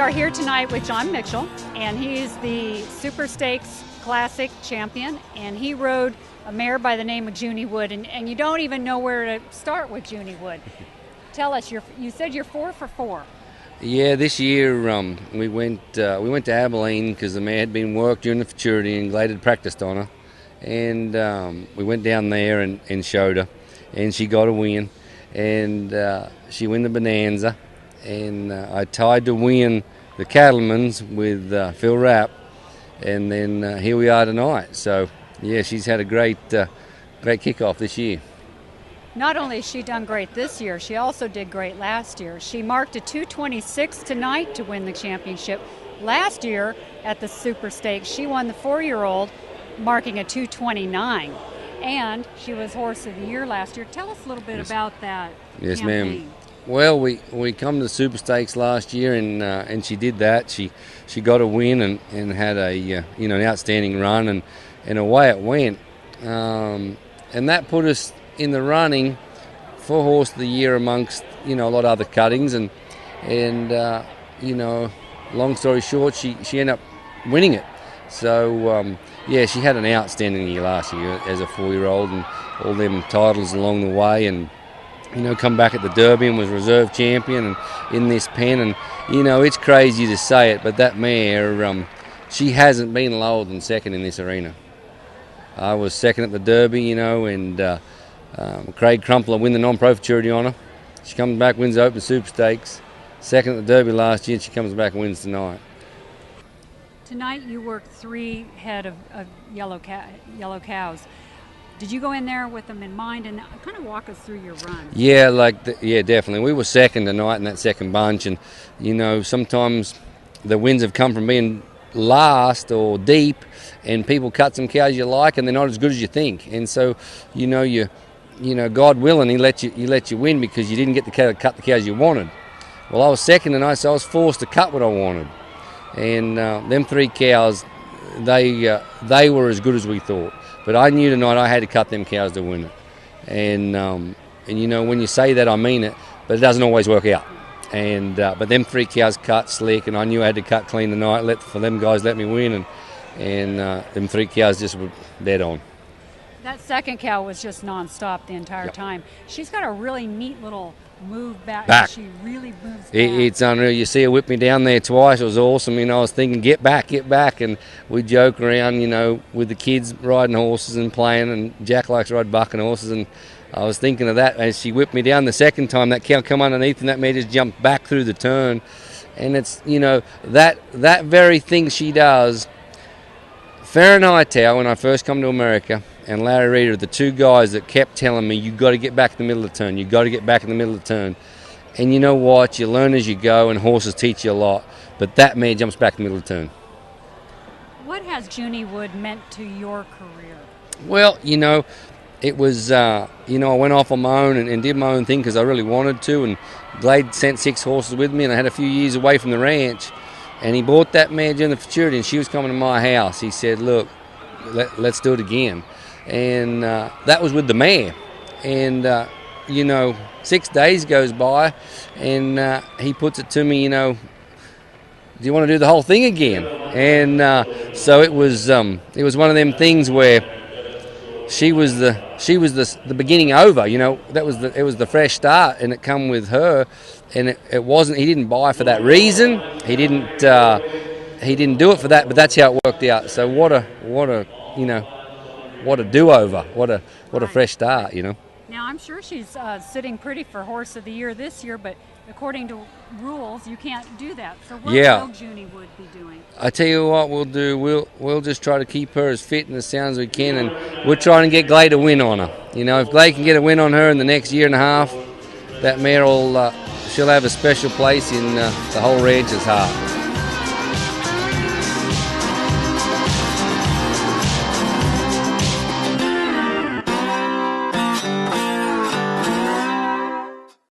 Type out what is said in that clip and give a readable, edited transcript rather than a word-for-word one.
are here tonight with John Mitchell, and he's the Super Stakes Classic champion, and he rode a mare by the name of Junie Wood, and you don't even know where to start with Junie Wood. Tell us, you said you're 4 for 4. Yeah, this year we went to Abilene because the mare had been worked during the futurity and Glade had practiced on her, and we went down there and showed her, and she got a win, and she won the Bonanza, and I tied to win the Cattleman's with Phil Rapp, and then here we are tonight. So yeah, she's had a great kickoff this year. Not only has she done great this year, she also did great last year. She marked a 2:26 tonight to win the championship. Last year at the Super Stakes, she won the 4-year-old, marking a 2:29. And she was Horse of the Year last year. Tell us a little bit about that. Yes, campaign. ma'am. Well, we come to the Super Stakes last year, and she did that. She got a win and had a an outstanding run, and away it went. And that put us in the running for Horse of the Year amongst a lot of other cuttings, and long story short, she ended up winning it. So yeah, she had an outstanding year last year as a 4-year-old, and all them titles along the way, and come back at the Derby and was reserve champion and in this pen, and it's crazy to say it, but that mare, she hasn't been lower than second in this arena. I was second at the Derby, and Craig Crumpler win the non-pro futurity on her. She comes back, wins the Open Super Stakes. Second at the Derby last year, and she comes back and wins tonight. Tonight you worked 3 head of yellow cows. Did you go in there with them in mind, and kind of walk us through your run? Yeah, definitely. We were second tonight in that second bunch, and sometimes the wins have come from being last or deep, and people cut some cows you like, and they're not as good as you think. And so, God willing, He let you win because you didn't get to cut the cows you wanted. Well, I was second tonight, so I was forced to cut what I wanted, and them 3 cows, they were as good as we thought. But I knew tonight I had to cut them cows to win it. And when you say that, I mean it, but it doesn't always work out. And but them 3 cows cut slick, and I knew I had to cut clean tonight. For them guys let me win, and them 3 cows just were dead on. That second cow was just nonstop the entire time. She's got a really neat little move back. She really moves back. It's unreal. You see her whip me down there twice. It was awesome. I was thinking, get back. And we joke around, with the kids riding horses and playing, and Jack likes to ride bucking horses, and I was thinking of that as she whipped me down the second time. That cow come underneath, and that mare just jumped back through the turn. And it's, that very thing she does. Farron Hightower, when I first come to America, and Larry Reed are the 2 guys that kept telling me, you've got to get back in the middle of the turn. You've got to get back in the middle of the turn. And you know what? You learn as you go, and horses teach you a lot. But that mare jumps back in the middle of the turn. What has Junie Wood meant to your career? Well, it was, I went off on my own and did my own thing because I really wanted to. And Glade sent 6 horses with me, and I had a few years away from the ranch. And he bought that mare during the futurity, and she was coming to my house. He said, look, let's do it again. And that was with the mare. And, 6 days goes by, and he puts it to me, do you want to do the whole thing again? And so it was one of them things where she was the beginning over. It was the fresh start, and it come with her, and it wasn't. He didn't buy for that reason. He didn't do it for that. But that's how it worked out. So what a do-over. What a fresh start. Now I'm sure she's sitting pretty for Horse of the Year this year, but according to rules, you can't do that. So what will Junie Wood be doing? I tell you what we'll do. We'll just try to keep her as fit and as sound as we can, and we're trying to get Glade a win on her. If Glade can get a win on her in the next year and a half, that mare she'll have a special place in the whole ranch's heart.